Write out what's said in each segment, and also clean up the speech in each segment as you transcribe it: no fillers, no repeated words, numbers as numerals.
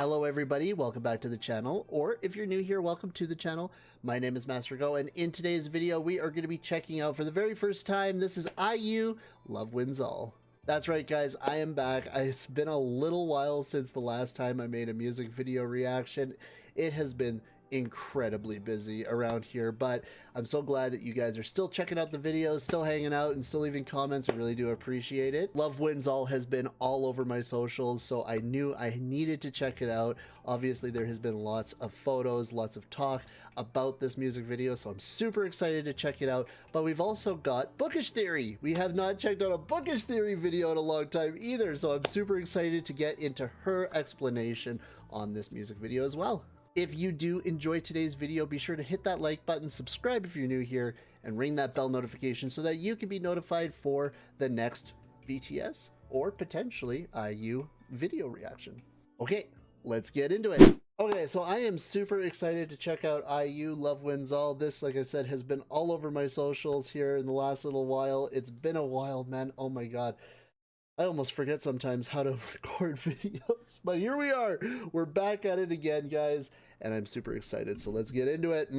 Hello everybody, welcome back to the channel, or if you're new here, welcome to the channel. My name is MasterGo, and in today's video we are going to be checking out for the very first time, this is IU, Love Wins All. That's right guys, I am back. It's been a little while since the last time I made a music video reaction. It has been incredibly busy around here, but I'm so glad that you guys are still checking out the videos, still hanging out, and still leaving comments. I really do appreciate it. Love Wins All has been all over my socials, so I knew I needed to check it out. Obviously there has been lots of photos, lots of talk about this music video, so I'm super excited to check it out. But we've also got Bookish Theory. We have not checked out a Bookish Theory video in a long time either, so I'm super excited to get into her explanation on this music video as well. If you do enjoy today's video, be sure to hit that like button, subscribe if you're new here, and ring that bell notification so that you can be notified for the next BTS or potentially IU video reaction. Okay, let's get into it. Okay, so I am super excited to check out IU Love Wins All. This, like I said, has been all over my socials here in the last little while. It's been a while, man. Oh my god. I almost forget sometimes how to record videos, but here we are. We're back at it again, guys, and I'm super excited. So let's get into it.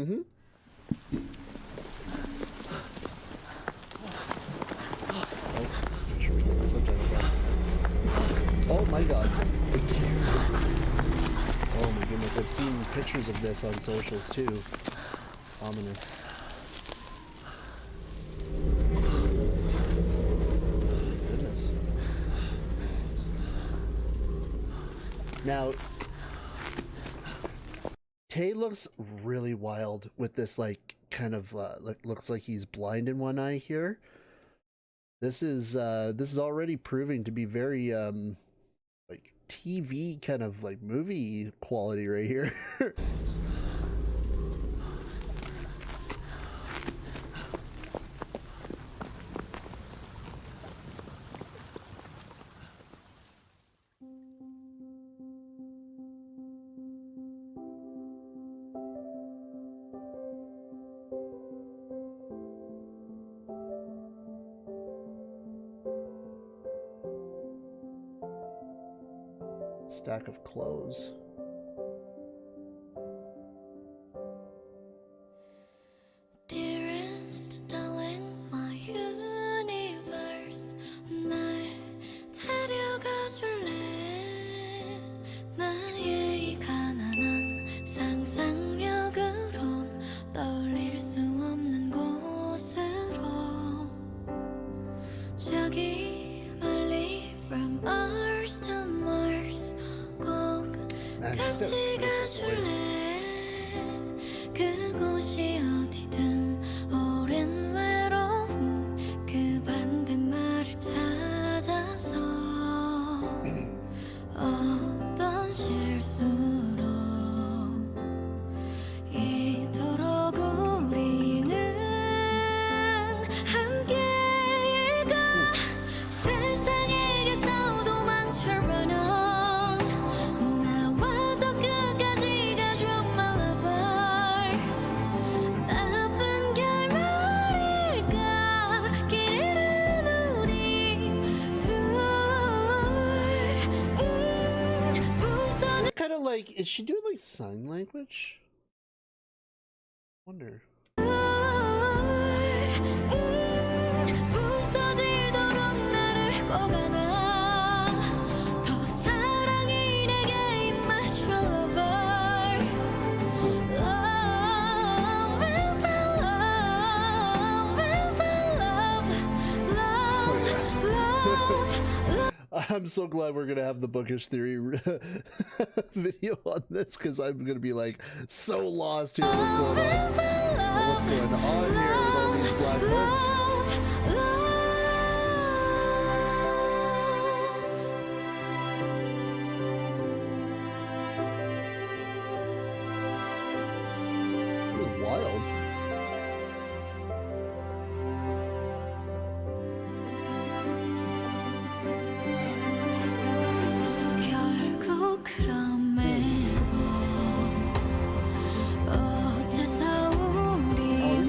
Oh my god. Oh my goodness, I've seen pictures of this on socials too. Ominous. Now, Tae looks really wild with this, like, kind of, looks like he's blind in one eye here. This is already proving to be very, like, TV kind of, like, movie quality right here. Stack of clothes. Dearest darling, my universe, 날 데려가 줄래? 나의 이 가난한 상상력으론 떠올릴 수 없는 곳으로 저기 멀리 from Earth to Mars 같이 가줄래? 그곳이 어디든 오랜 외로움 그 반대말을 찾아서 어떤 실수로 이토록 우리는 함께일까? 세상에게서 도망쳐버려 Kind of like, is she doing like sign language? Wonder. I'm so glad we're gonna have the Bookish Theory video on this, because I'm gonna be like so lost here. What's going on? What's going on here with all these black hoods? Really wild. 어째서 우리는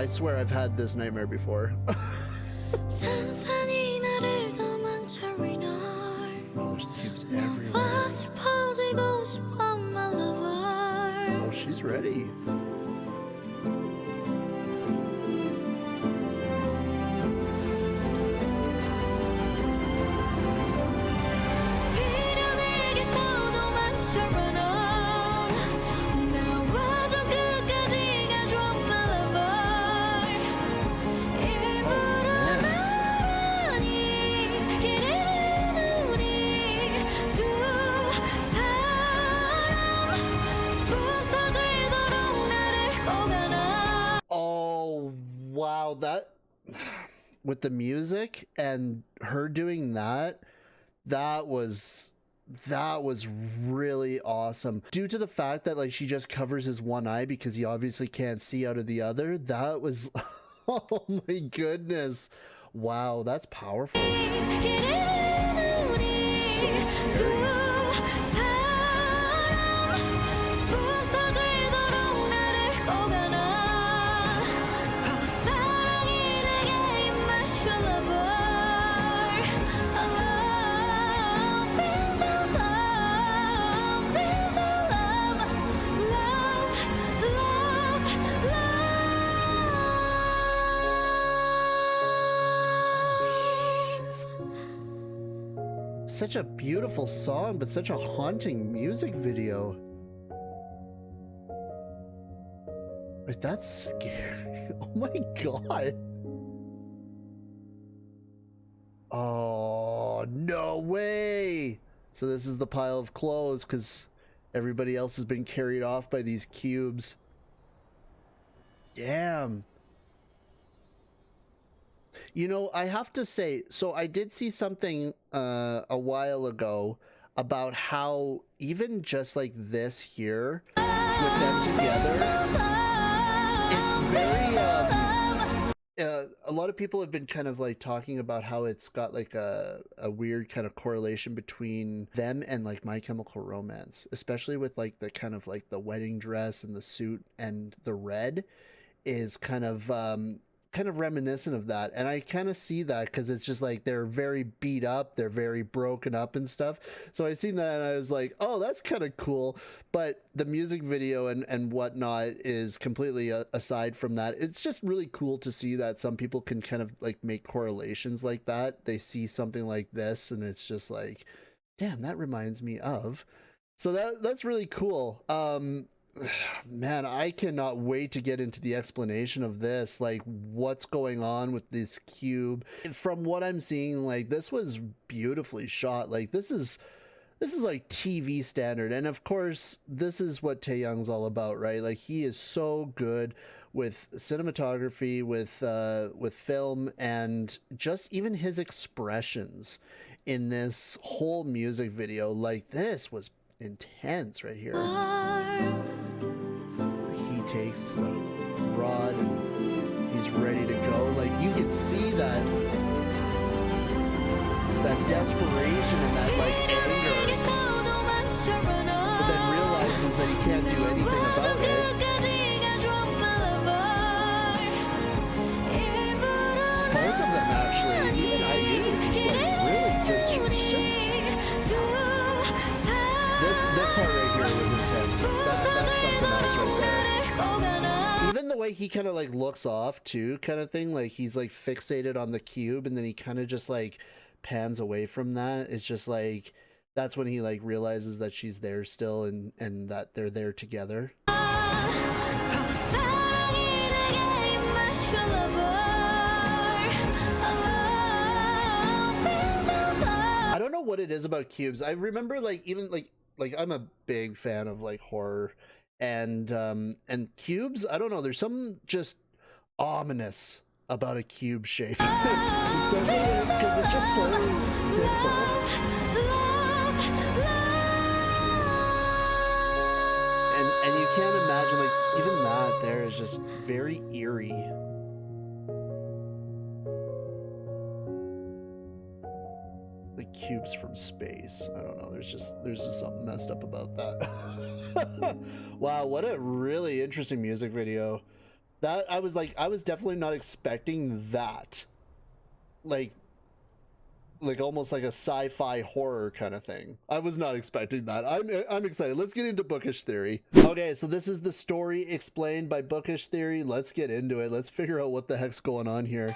I swear I've had this nightmare before. 산산이 나를 도망쳐 널 Oh, there's cubes everywhere. 무엇을 퍼지고 싶어 my lover Oh, she's ready. 그려 내게서 도망쳐 run on 나와줘 끝까지 가줘 my lover 일부러 말하니 기대는 우리 두 사람 부서지도록 나를 꼭 안아 Oh, wow. That, with the music and her doing that, that was really awesome. Due to the fact that like she just covers his one eye because he obviously can't see out of the other, that was oh my goodness. Wow, that's powerful. 기대는 우리 So 두 scary. 사람 부서지도록 나를 꼭 안아 사랑이 내게 입맞춰 lover Love is a love is a love love love Such a beautiful song, but such a haunting music video. Like, that's scary. Oh my god. Oh, no way. So this is the pile of clothes because everybody else has been carried off by these cubes. Damn. You know, I have to say, so I did see something a while ago about how even just like this here with them together, it's very a lot of people have been kind of like talking about how it's got like a weird kind of correlation between them and like My Chemical Romance, especially with like the kind of like the wedding dress and the suit, and the red is kind of reminiscent of that. And I kind of see that because it's just like they're very beat up, they're very broken up and stuff. So I seen that and I was like, oh, that's kind of cool. But the music video and whatnot is completely aside from that. It's just really cool to see that some people can kind of like make correlations like that. They see something like this and it's just like, damn, that reminds me of. So that's really cool. Man, I cannot wait to get into the explanation of this, like what's going on with this cube. From what I'm seeing, like this was beautifully shot. Like this is like TV standard. And of course, this is what Taehyung's all about, right? Like he is so good with cinematography, with film, and just even his expressions in this whole music video. Like this was intense right here. He takes the rod and he's ready to go. Like you could see that desperation and that like anger, but then realizes that he can't do anything about it. Both of them actually, even IU, is like really just this part right here was intense. That's something else right there. Even the way he kind of like looks off too, kind of thing, like he's like fixated on the cube and then he kind of just like pans away from that. It's just like that's when he like realizes that she's there still and that they're there together. I don't know what it is about cubes. I remember like even like I'm a big fan of like horror and cubes. I don't know, there's some just ominous about a cube shape. Especially because it's just so simple. And you can't imagine, like, even that there is just very eerie. Like cubes from space. I don't know. There's just something messed up about that. Wow, what a really interesting music video. That I was definitely not expecting that. Like almost like a sci-fi horror kind of thing. I was not expecting that. I'm excited. Let's get into Bookish Theory. Okay, so this is the story explained by Bookish Theory. Let's get into it. Let's figure out what the heck's going on here.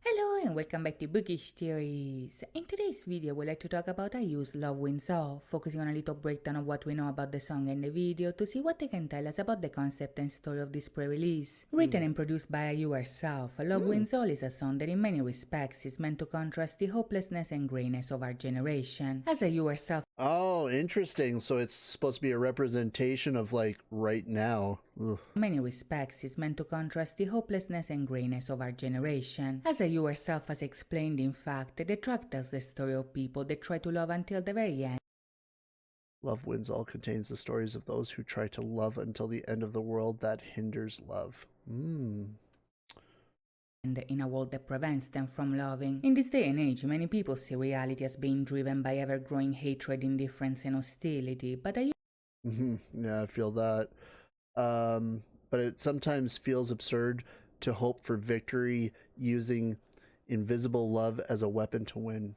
Hello and welcome back to Bookish Theories. In today's video, we'd like to talk about IU's Love Wins All, focusing on a little breakdown of what we know about the song and the video to see what they can tell us about the concept and story of this pre-release. Written and produced by IU herself, Love Wins All is a song that in many respects is meant to contrast the hopelessness and grayness of our generation. As IU herself Oh, interesting. So it's supposed to be a representation of like right now. Ugh. in many respects is meant to contrast the hopelessness and grayness of our generation. As IU herself has explained, in fact, the track tells the story of people that try to love until the very end. Love Wins All contains the stories of those who try to love until the end of the world that hinders love. And in a world that prevents them from loving. In this day and age, many people see reality as being driven by ever-growing hatred, indifference, and hostility, but Yeah, I feel that. But it sometimes feels absurd to hope for victory using invisible love as a weapon to win.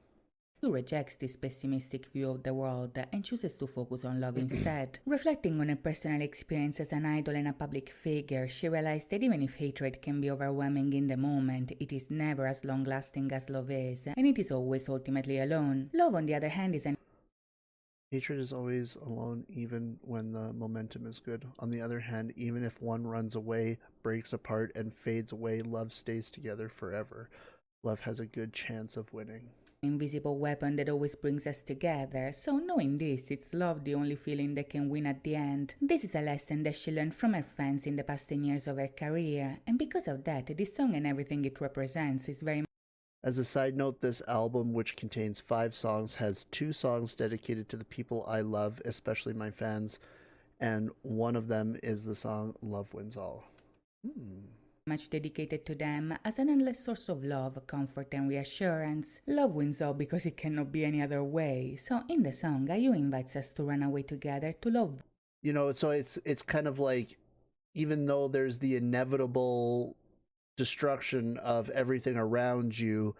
IU rejects this pessimistic view of the world and chooses to focus on love instead. Reflecting on her personal experience as an idol and a public figure, she realized that even if hatred can be overwhelming in the moment, it is never as long-lasting as love is, and it is always ultimately alone. Love, on the other hand, is an Hatred is always alone even when the momentum is good. On the other hand, even if one runs away, breaks apart, and fades away, love stays together forever. Love has a good chance of winning. invisible weapon that always brings us together, so knowing this, it's love the only feeling that can win at the end. This is a lesson that she learned from her fans in the past 10 years of her career, and because of that, this song and everything it represents is very As a side note, this album, which contains 5 songs, has 2 songs dedicated to the people I love, especially my fans, and one of them is the song Love Wins All. much dedicated to them as an endless source of love, comfort, and reassurance. Love wins all because it cannot be any other way. So in the song, IU invites us to run away together to love. You know, so it's kind of like, even though there's the inevitable destruction of everything around you,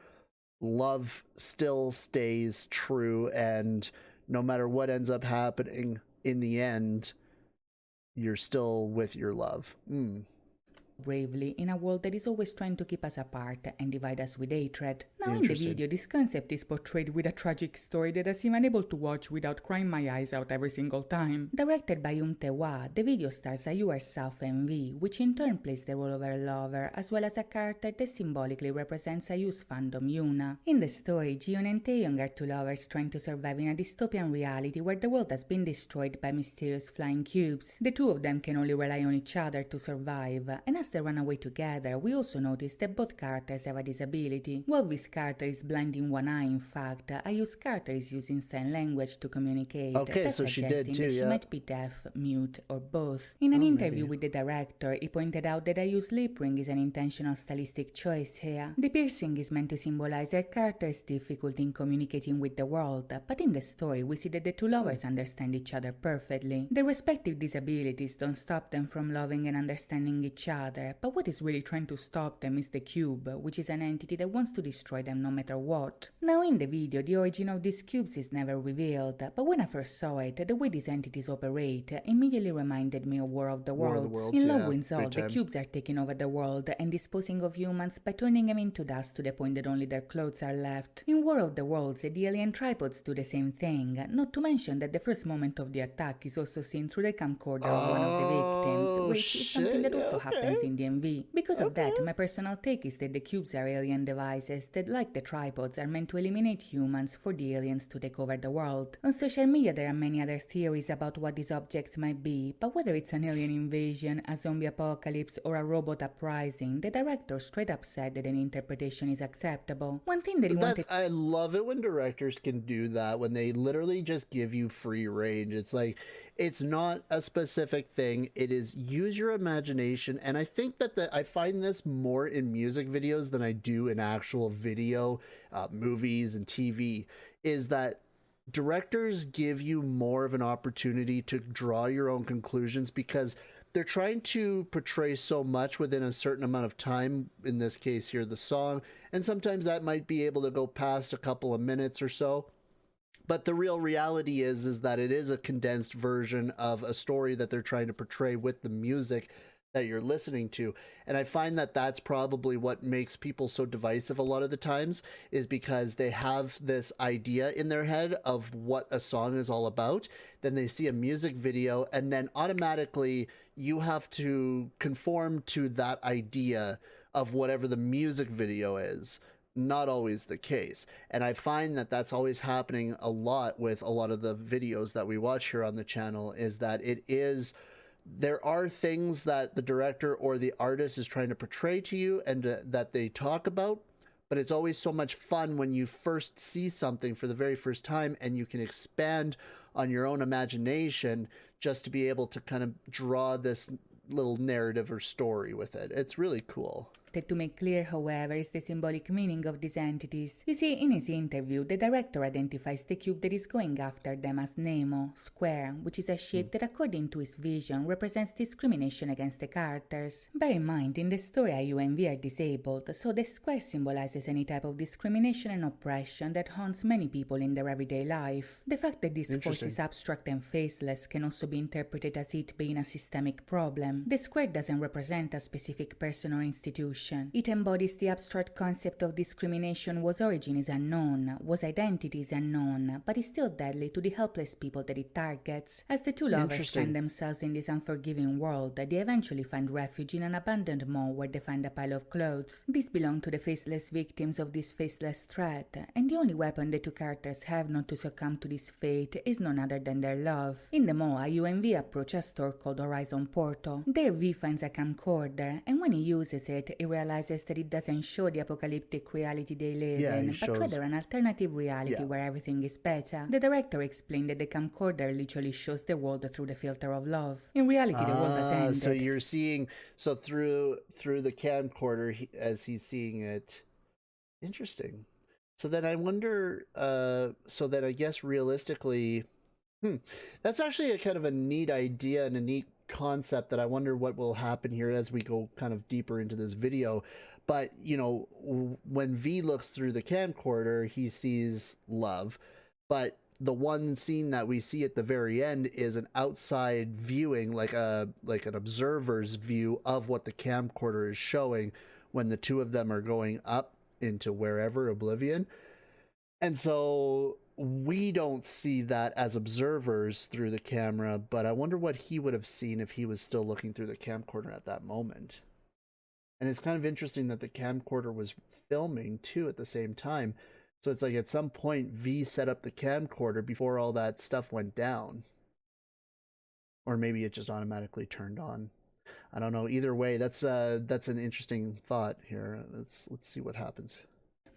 love still stays true, and no matter what ends up happening, in the end, you're still with your love. Bravely in a world that is always trying to keep us apart and divide us with hatred. Now in the Interesting. video, this concept is portrayed with a tragic story that I seem unable to watch without crying my eyes out every single time. Directed by Tae-hwa, the video stars IU herself and V, which in turn plays the role of her lover, as well as a character that symbolically represents IU's fandom, Yuna. In the story, Jiyeon and Taeyong are 2 lovers trying to survive in a dystopian reality where the world has been destroyed by mysterious flying cubes. The 2 of them can only rely on each other to survive, and as they run away together, we also notice that both characters have a disability. While V's character is blind in one eye, in fact, IU's character is using sign language to communicate. Okay, thus so she did suggesting too, that she yeah. might be deaf, mute, or both. In an interview maybe. with the director, he pointed out that IU's lip ring is an intentional stylistic choice here. The piercing is meant to symbolize her character's difficulty in communicating with the world, but in the story we see that the 2 lovers understand each other perfectly. Their respective disabilities don't stop them from loving and understanding each other, but what is really trying to stop them is the cube, which is an entity that wants to destroy them no matter what. Now in the video, the origin of these cubes is never revealed, but when I first saw it, the way these entities operate immediately reminded me of War of the Worlds. In Love Wins All, the cubes are taking over the world and disposing of humans by turning them into dust to the point that only their clothes are left. In War of the Worlds, the alien tripods do the same thing, not to mention that the first moment of the attack is also seen through the camcorder of one of the victims, which is something that also happens in the MV. Because of that, my personal take is that the cubes are alien devices that, like the tripods, are meant to eliminate humans for the aliens to take over the world. On social media there are many other theories about what these objects might be, but whether it's an alien invasion, a zombie apocalypse, or a robot uprising, the director straight up said that any interpretation is acceptable. One thing that he wanted... I love it when directors can do that, when they literally just give you free range. It's like, it's not a specific thing, it is use your imagination. And I think that I find this more in music videos than I do in actual video, movies and TV, is that directors give you more of an opportunity to draw your own conclusions because they're trying to portray so much within a certain amount of time, in this case here, the song, and sometimes that might be able to go past a couple of minutes or so. But the real reality is that it is a condensed version of a story that they're trying to portray with the music that you're listening to. And I find that that's probably what makes people so divisive a lot of the times, is because they have this idea in their head of what a song is all about. Then they see a music video and then automatically you have to conform to that idea of whatever the music video is. Not always the case. And I find that that's always happening a lot with a lot of the videos that we watch here on the channel, is that there are things that the director or the artist is trying to portray to you and that they talk about, but it's always so much fun when you first see something for the very first time and you can expand on your own imagination just to be able to kind of draw this little narrative or story with it. It's really cool. To make clear, however, is the symbolic meaning of these entities. You see, in his interview, the director identifies the cube that is going after them as Nemo, square, which is a shape that, according to his vision, represents discrimination against the characters. Bear in mind, in the story IU and V are disabled, so the square symbolizes any type of discrimination and oppression that haunts many people in their everyday life. The fact that this force is abstract and faceless can also be interpreted as it being a systemic problem. The square doesn't represent a specific person or institution. It embodies the abstract concept of discrimination whose origin is unknown, whose identity is unknown, but is still deadly to the helpless people that it targets. As the two lovers find themselves in this unforgiving world, they eventually find refuge in an abandoned mall where they find a pile of clothes. These belong to the faceless victims of this faceless threat, and the only weapon the two characters have not to succumb to this fate is none other than their love. In the mall, IU and V approach a store called Horizon Porto. There V finds a camcorder, and when he uses it, he realizes that it doesn't show the apocalyptic reality they live in, but rather an alternative reality where everything is better. The director explained that the camcorder literally shows the world through the filter of love. In reality, the world has ended. So you're seeing, through the camcorder, as he's seeing it. Interesting. So then I wonder, so that I guess realistically, that's actually a kind of a neat idea and a neat concept that I wonder what will happen here as we go kind of deeper into this video. But, you know, when V looks through the camcorder, he sees love. But the one scene that we see at the very end is an outside viewing, like an observer's view of what the camcorder is showing when the two of them are going up into wherever, oblivion. And so we don't see that as observers through the camera, but I wonder what he would have seen if he was still looking through the camcorder at that moment. And it's kind of interesting that the camcorder was filming too at the same time. So it's like at some point V set up the camcorder before all that stuff went down. Or maybe it just automatically turned on. I don't know. Either way, that's an interesting thought here. Let's see what happens.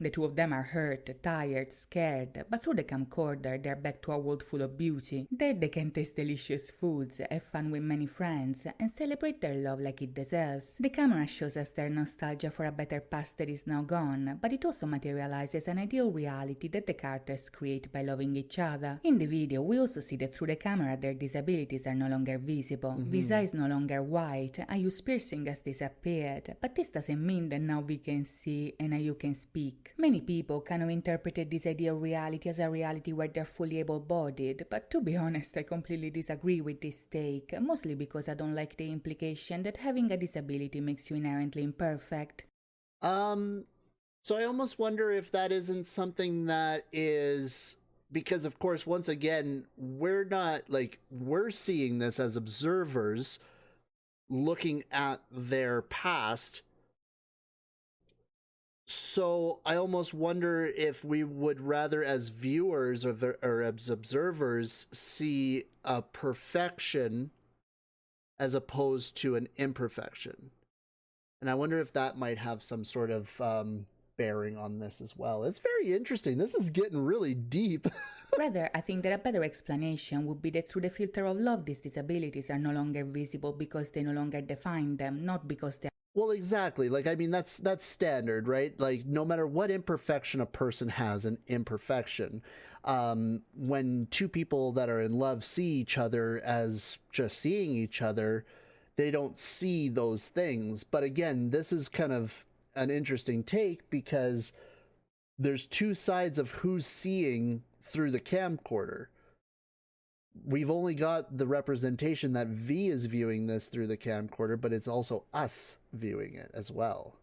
The two of them are hurt, tired, scared, but through the camcorder they're back to a world full of beauty. There they can taste delicious foods, have fun with many friends, and celebrate their love like it deserves. The camera shows us their nostalgia for a better past that is now gone, but it also materializes an ideal reality that the characters create by loving each other. In the video, we also see that through the camera their disabilities are no longer visible. V's eye is no longer white, Ayu's piercing has disappeared, but this doesn't mean that now we can see and Ayu can speak. Many people kind of interpreted this ideal reality as a reality where they're fully able-bodied, but to be honest, I completely disagree with this take, mostly because I don't like the implication that having a disability makes you inherently imperfect. So I almost wonder if that isn't something that is, because of course, once again, we're seeing this as observers looking at their past. So I almost wonder if we would rather, as viewers or as observers, see a perfection as opposed to an imperfection. And I wonder if that might have some sort of bearing on this as well. It's very interesting. This is getting really deep. Rather, I think that a better explanation would be that through the filter of love, these disabilities are no longer visible because they no longer define them, not because they Well, exactly. Like, I mean, that's standard, right? Like, no matter what imperfection a person has, an imperfection. When two people that are in love see each other as just seeing each other, they don't see those things. But again, this is kind of an interesting take because there's two sides of who's seeing through the camcorder. We've only got the representation that V is viewing this through the camcorder, but it's also us viewing it as well.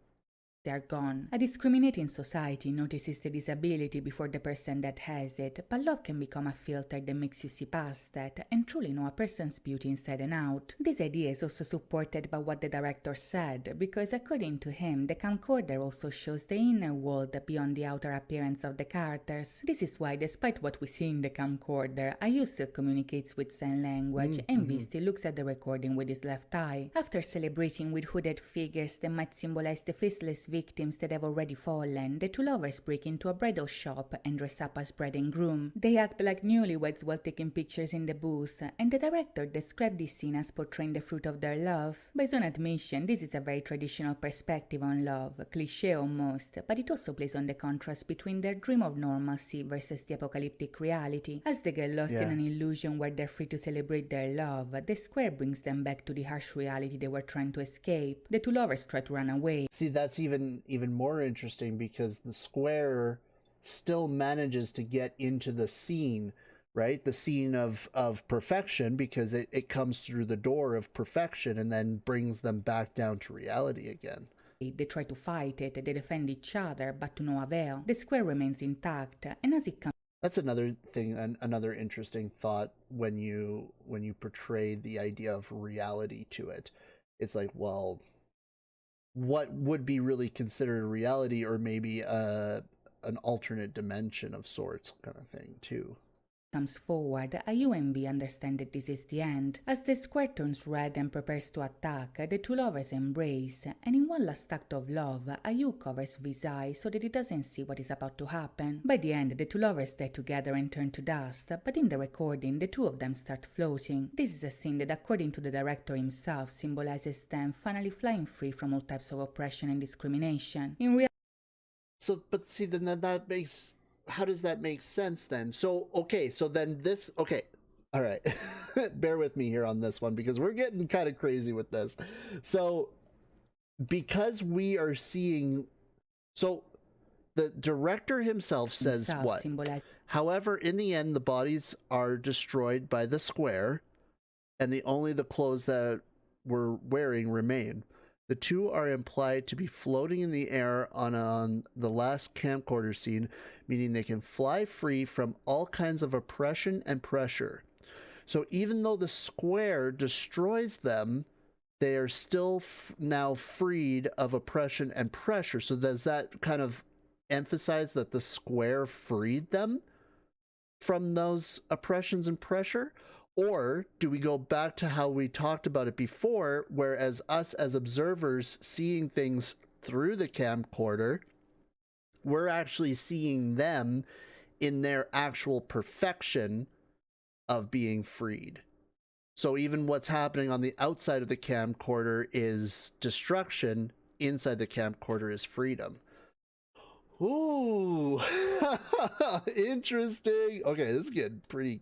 They're gone. A discriminating society notices the disability before the person that has it, but love can become a filter that makes you see past that and truly know a person's beauty inside and out. This idea is also supported by what the director said, because according to him, the camcorder also shows the inner world beyond the outer appearance of the characters. This is why, despite what we see in the camcorder, Ayu still communicates with sign language and V still looks at the recording with his left eye. After celebrating with hooded figures that might symbolize the faceless victims that have already fallen, the two lovers break into a bridal shop and dress up as bride and groom. They act like newlyweds while taking pictures in the booth, and the director described this scene as portraying the fruit of their love. By his own admission, this is a very traditional perspective on love, cliché almost, but it also plays on the contrast between their dream of normalcy versus the apocalyptic reality. As they get lost in an illusion where they're free to celebrate their love, the square brings them back to the harsh reality they were trying to escape. The two lovers try to run away. See, that's even more interesting because the square still manages to get into the scene, right? The scene of perfection, because it comes through the door of perfection and then brings them back down to reality again. They try to fight it, they defend each other, but to no avail. The square remains intact, and as it comes... That's another thing, another interesting thought when you portray the idea of reality to it. It's like, well, what would be really considered a reality, or maybe an alternate dimension of sorts kind of thing too. Comes forward, Ayu and V understand that this is the end. As the square turns red and prepares to attack, the two lovers embrace, and in one last act of love, Ayu covers V's eye so that he doesn't see what is about to happen. By the end, the two lovers stay together and turn to dust, but in the recording, the two of them start floating. This is a scene that, according to the director himself, symbolizes them finally flying free from all types of oppression and discrimination. In reality, but see, then that makes... How does that make sense then? So, okay, so then this... Okay, all right. Bear with me here on this one because we're getting kind of crazy with this. So, because we are seeing... So, the director himself says what? However, in the end, the bodies are destroyed by the square, and only the clothes that we're wearing remain. The two are implied to be floating in the air on the last camcorder scene, meaning they can fly free from all kinds of oppression and pressure. So even though the square destroys them, they are still now freed of oppression and pressure. So does that kind of emphasize that the square freed them from those oppressions and pressure? Or do we go back to how we talked about it before, whereas us as observers seeing things through the camcorder, we're actually seeing them in their actual perfection of being freed? So even what's happening on the outside of the camcorder is destruction, inside the camcorder is freedom. Ooh, interesting. Okay, this is getting pretty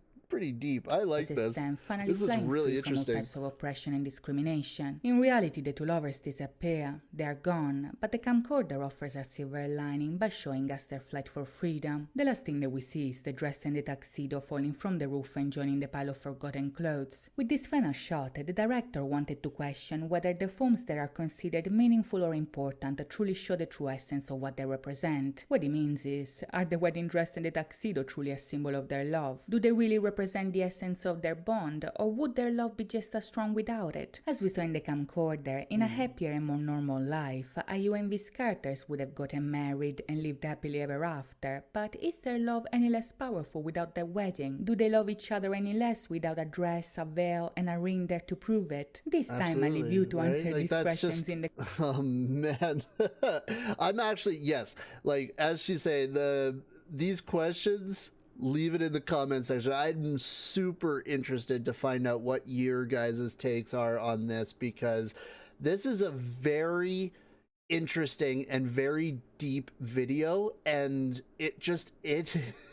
deep. I like this. This is really interesting. From all types of oppression and discrimination. In reality, the two lovers disappear. They are gone, but the camcorder offers a silver lining by showing us their flight for freedom. The last thing that we see is the dress and the tuxedo falling from the roof and joining the pile of forgotten clothes. With this final shot, the director wanted to question whether the forms that are considered meaningful or important truly show the true essence of what they represent. What he means is, are the wedding dress and the tuxedo truly a symbol of their love? Do they really represent the essence of their bond, or would their love be just as strong without it? As we saw in the camcorder, in a happier and more normal life, Ayu and V's characters would have gotten married and lived happily ever after, but is their love any less powerful without their wedding? Do they love each other any less without a dress, a veil, and a ring there to prove it? This time I leave you to answer these questions in the... Oh man. I'm actually, yes, like as she said, these questions, leave it in the comment section. I'm super interested to find out what your guys' takes are on this, because This is a very interesting and very deep video, and it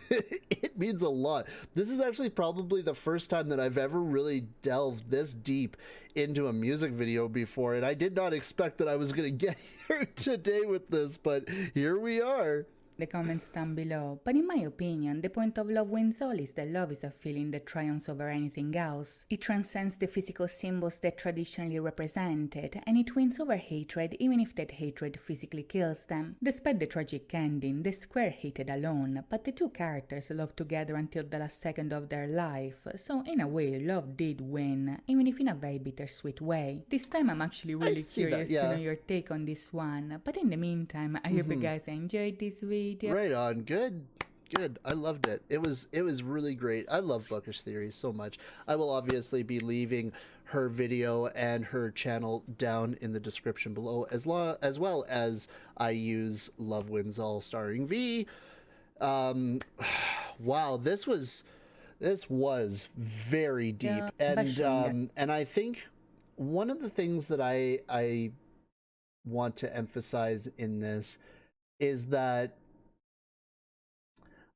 it means a lot. This is actually probably the first time that I've ever really delved this deep into a music video before, and I did not expect that I was going to get here today with this, but here we are. The comments down below, but in my opinion, the point of Love Wins All is that love is a feeling that triumphs over anything else. It transcends the physical symbols that traditionally represent it, and it wins over hatred even if that hatred physically kills them. Despite the tragic ending, the square hated alone, but the two characters loved together until the last second of their life, so in a way love did win, even if in a very bittersweet way. This time I'm actually really curious to know your take on this one, but in the meantime, I hope you guys enjoyed this video. Right on. Good. I loved it. It was really great. I love Bookish Theories so much. I will obviously be leaving her video and her channel down in the description below, as well as I use Love Wins All starring V. Wow, this was very deep, and I think one of the things that I want to emphasize in this is that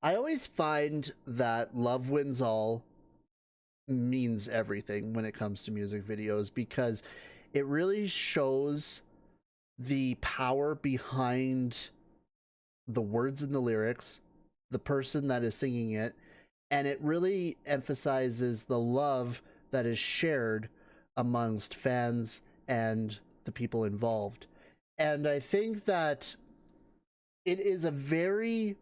I always find that Love Wins All means everything when it comes to music videos, because it really shows the power behind the words and the lyrics, the person that is singing it, and it really emphasizes the love that is shared amongst fans and the people involved. And I think that it is a very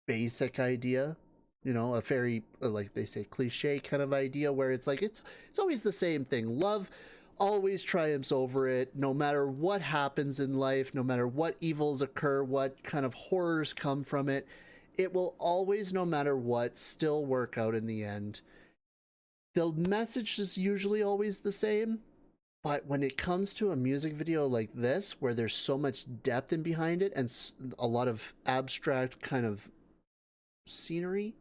basic idea, you know, a very, like they say, cliche kind of idea, where it's like it's always the same thing. Love always triumphs over it, no matter what happens in life, no matter what evils occur, what kind of horrors come from it. It will always, no matter what, still work out in the end. The message is usually always the same, but when it comes to a music video like this, where there's so much depth in behind it and a lot of abstract kind of scenery,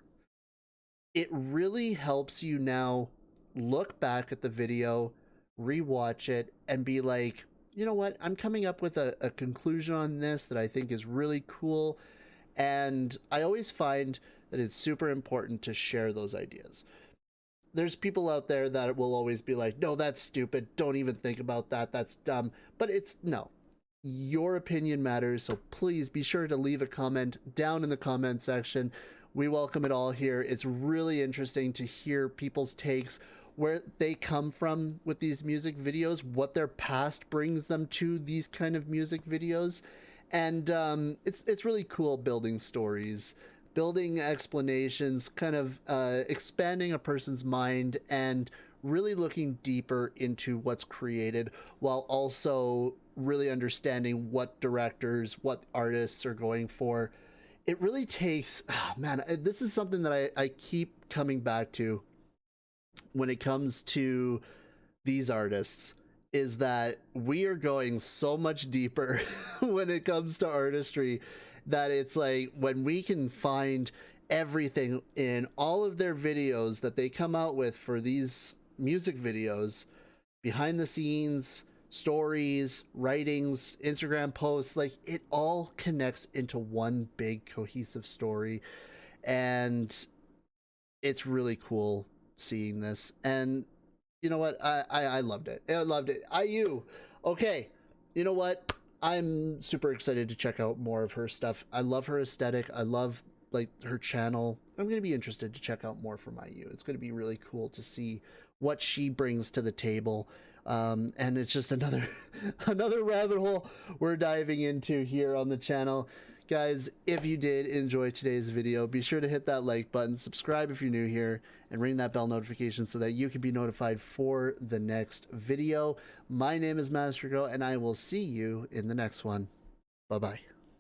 it really helps you now look back at the video, rewatch it, and be like, you know what, I'm coming up with a conclusion on this that I think is really cool. And I always find that it's super important to share those ideas. There's people out there that will always be like, no, that's stupid, don't even think about that, that's dumb. But no, your opinion matters, so please be sure to leave a comment down in the comment section. We welcome it all here. It's really interesting to hear people's takes, where they come from with these music videos, what their past brings them to these kind of music videos. And it's really cool building stories, building explanations, kind of expanding a person's mind and really looking deeper into what's created, while also really understanding what directors, what artists are going for. It really takes, man, this is something that I keep coming back to when it comes to these artists, is that we are going so much deeper when it comes to artistry, that it's like when we can find everything in all of their videos that they come out with for these music videos, behind the scenes, stories, writings, Instagram posts, like it all connects into one big cohesive story. And it's really cool seeing this. And you know what? I loved it. I loved it. IU. Okay. You know what? I'm super excited to check out more of her stuff. I love her aesthetic. I love like her channel. I'm going to be interested to check out more from IU. It's going to be really cool to see what she brings to the table. And it's just another rabbit hole we're diving into here on the channel. Guys, if you did enjoy today's video, be sure to hit that like button, subscribe if you're new here, and ring that bell notification so that you can be notified for the next video. My name is MasterGo, and I will see you in the next one. Bye-bye.